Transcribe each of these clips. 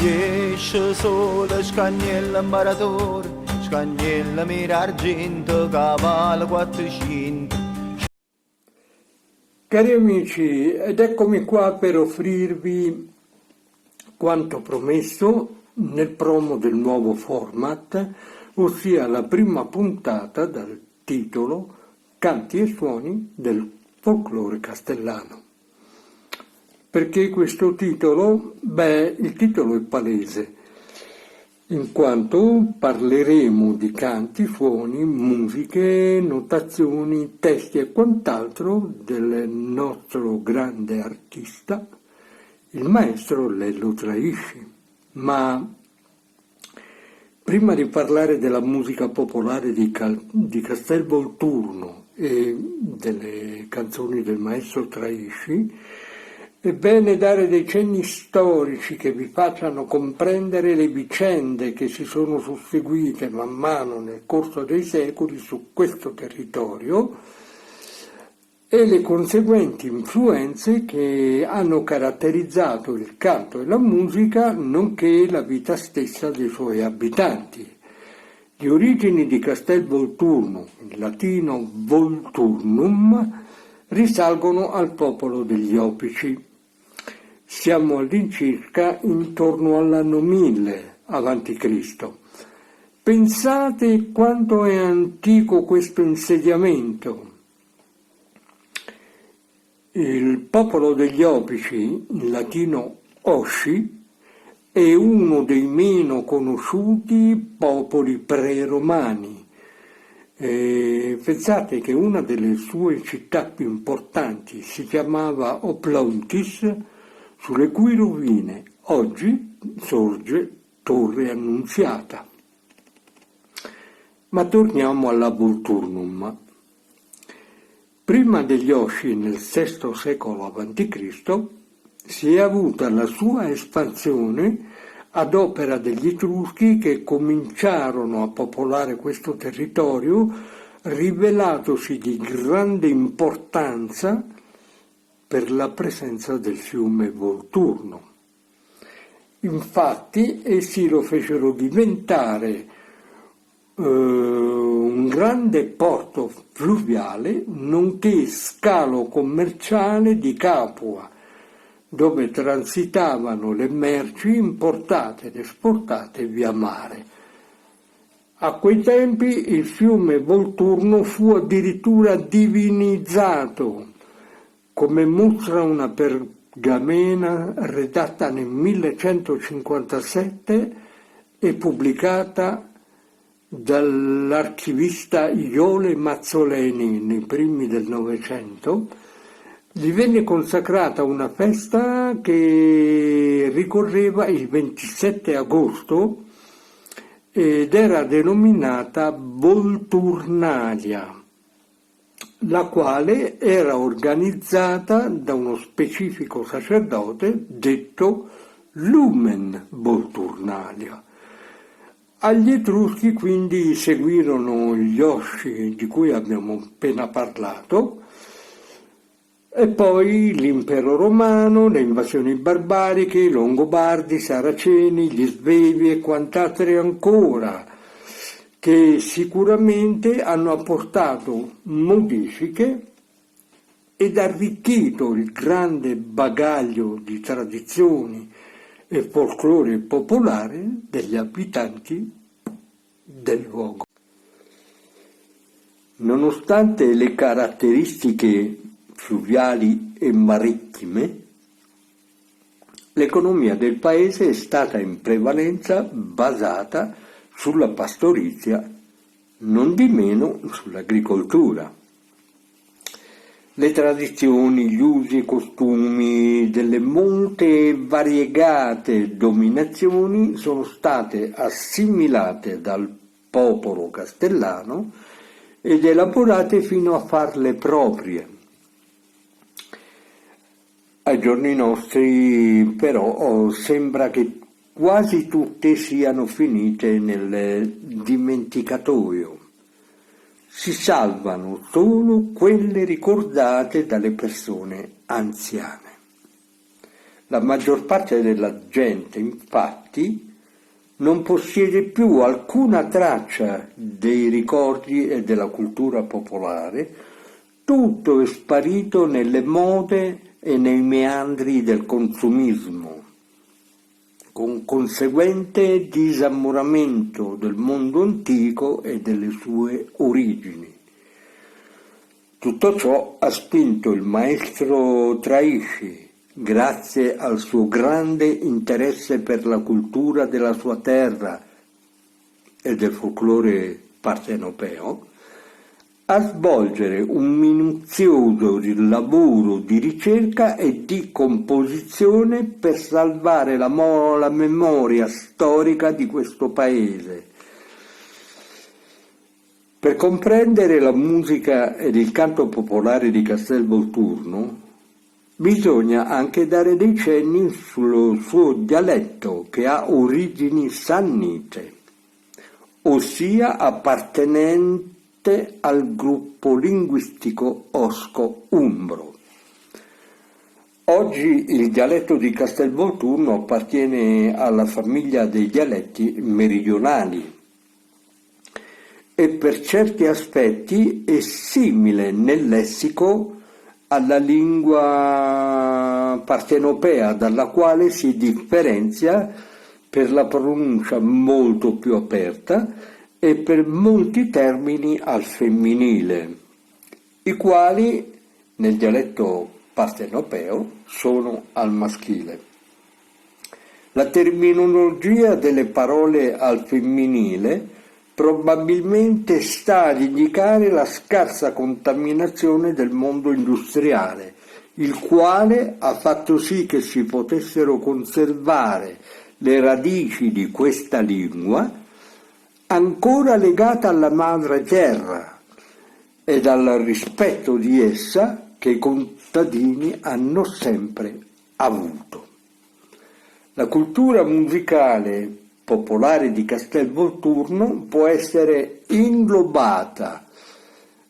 Esce sole, scagnella maratore, scagnella mira argento, cavallo 400. Cari amici, ed eccomi qua per offrirvi quanto promesso nel promo del nuovo format, ossia la prima puntata dal titolo Canti e suoni del folklore castellano. Perché questo titolo? Beh, il titolo è palese, in quanto parleremo di canti, suoni, musiche, notazioni, testi e quant'altro del nostro grande artista, il maestro Lello Traisci. Ma prima di parlare della musica popolare di Castel Volturno e delle canzoni del maestro Traisci, è bene dare dei cenni storici che vi facciano comprendere le vicende che si sono susseguite man mano nel corso dei secoli su questo territorio e le conseguenti influenze che hanno caratterizzato il canto e la musica, nonché la vita stessa dei suoi abitanti. Le origini di Castel Volturno, in latino Volturnum, risalgono al popolo degli Opici. Siamo all'incirca intorno all'anno 1000 a.C. Pensate quanto è antico questo insediamento. Il popolo degli Opici, in latino Osci, è uno dei meno conosciuti popoli pre-romani. Pensate che una delle sue città più importanti si chiamava Oplontis, sulle cui rovine oggi sorge Torre Annunziata. Ma torniamo alla Volturnum. Prima degli Osci, nel VI secolo a.C., si è avuta la sua espansione ad opera degli Etruschi che cominciarono a popolare questo territorio, rivelatosi di grande importanza per la presenza del fiume Volturno. Infatti essi lo fecero diventare un grande porto fluviale, nonché scalo commerciale di Capua, dove transitavano le merci importate ed esportate via mare. A quei tempi il fiume Volturno fu addirittura divinizzato, come mostra una pergamena redatta nel 1157 e pubblicata dall'archivista Iole Mazzoleni nei primi del Novecento. Gli venne consacrata una festa che ricorreva il 27 agosto ed era denominata Volturnalia, la quale era organizzata da uno specifico sacerdote detto Lumen Volturnalia. Agli Etruschi quindi seguirono gli Osci di cui abbiamo appena parlato, e poi l'impero romano, le invasioni barbariche, i Longobardi, i Saraceni, gli Svevi e quant'altre ancora, che sicuramente hanno apportato modifiche ed arricchito il grande bagaglio di tradizioni e folklore popolare degli abitanti del luogo. Nonostante le caratteristiche fluviali e marittime, l'economia del paese è stata in prevalenza basata sulla pastorizia, non di meno sull'agricoltura. Le tradizioni, gli usi e costumi delle molte e variegate dominazioni sono state assimilate dal popolo castellano ed elaborate fino a farle proprie. Ai giorni nostri, però, sembra che quasi tutte siano finite nel dimenticatoio. Si salvano solo quelle ricordate dalle persone anziane. La maggior parte della gente, infatti, non possiede più alcuna traccia dei ricordi e della cultura popolare, tutto è sparito nelle mode e nei meandri del consumismo, con conseguente disammoramento del mondo antico e delle sue origini. Tutto ciò ha spinto il maestro Traishi, grazie al suo grande interesse per la cultura della sua terra e del folklore partenopeo, a svolgere un minuzioso lavoro di ricerca e di composizione per salvare la memoria storica di questo paese. Per comprendere la musica ed il canto popolare di Castelvolturno, bisogna anche dare dei cenni sul suo dialetto, che ha origini sannite, ossia appartenente al gruppo linguistico osco-umbro. Oggi il dialetto di Castelvolturno appartiene alla famiglia dei dialetti meridionali e per certi aspetti è simile nel lessico alla lingua partenopea, dalla quale si differenzia per la pronuncia molto più aperta e per molti termini al femminile, i quali nel dialetto partenopeo sono al maschile. La terminologia delle parole al femminile probabilmente sta ad indicare la scarsa contaminazione del mondo industriale, il quale ha fatto sì che si potessero conservare le radici di questa lingua ancora legata alla madre terra ed al rispetto di essa che i contadini hanno sempre avuto. La cultura musicale popolare di Castelvolturno può essere inglobata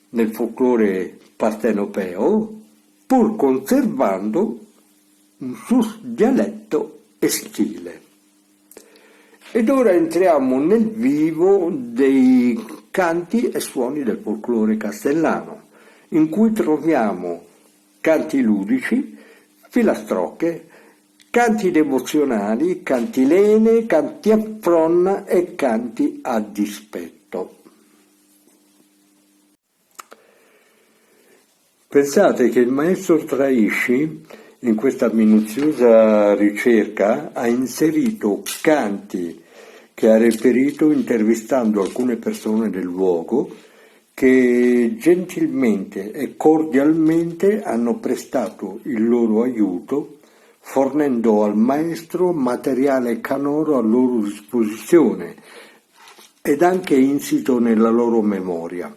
nel folklore partenopeo, pur conservando un suo dialetto e stile. Ed ora entriamo nel vivo dei canti e suoni del folklore castellano, in cui troviamo canti ludici, filastrocche, canti devozionali, canti lene, canti a fronna e canti a dispetto. Pensate che il maestro Traishi, in questa minuziosa ricerca, ha inserito canti che ha reperito intervistando alcune persone del luogo che gentilmente e cordialmente hanno prestato il loro aiuto, fornendo al maestro materiale canoro a loro disposizione ed anche insito nella loro memoria.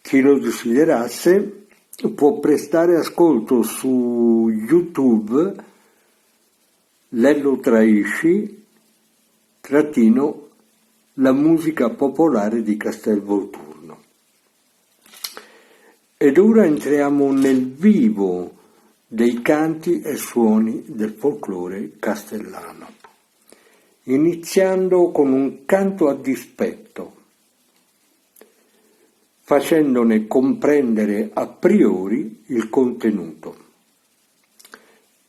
Chi lo desiderasse può prestare ascolto su YouTube Lello Traishi la musica popolare di Castelvolturno. Ed ora entriamo nel vivo dei canti e suoni del folklore castellano, iniziando con un canto a dispetto, facendone comprendere a priori il contenuto.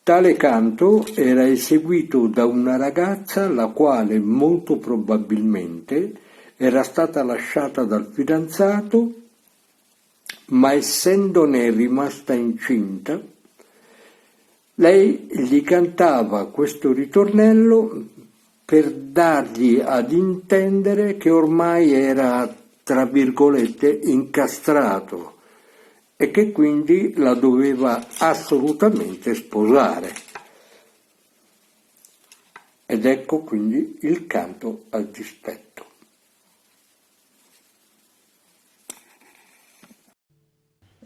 Tale canto era eseguito da una ragazza la quale molto probabilmente era stata lasciata dal fidanzato, ma essendone rimasta incinta, lei gli cantava questo ritornello per dargli ad intendere che ormai era, tra virgolette, incastrato e che quindi la doveva assolutamente sposare. Ed ecco quindi il canto al dispetto.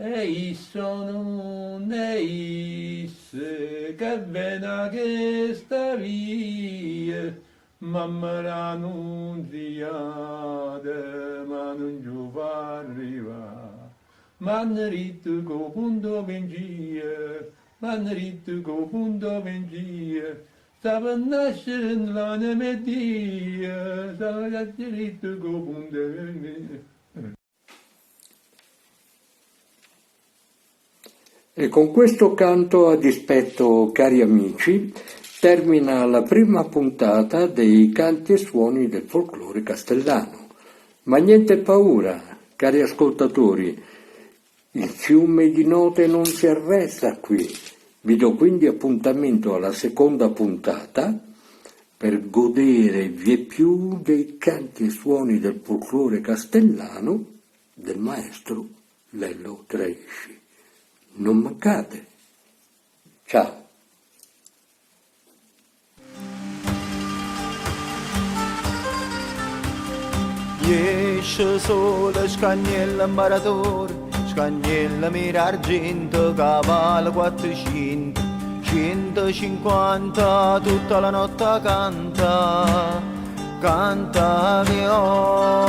Ehi sono neis che bene che sta via, mamma l'annunziata ma non ci fa arrivare, m'hanno detto che punto pengia vanno ritto con punto vengia, stava a nascere l'anima media, stava a ritto con punto vengia. E con questo canto a dispetto, cari amici, termina la prima puntata dei canti e suoni del folklore castellano. Ma niente paura, cari ascoltatori, il fiume di note non si arresta qui. Vi do quindi appuntamento alla seconda puntata per godere vieppiù dei canti e suoni del folklore castellano del maestro Lello Traisci. Non mancate. Ciao. Esce sole, scagnella imparatore, scagnella mira argento, cavallo 400, 150, tutta la notte canta, canta viola.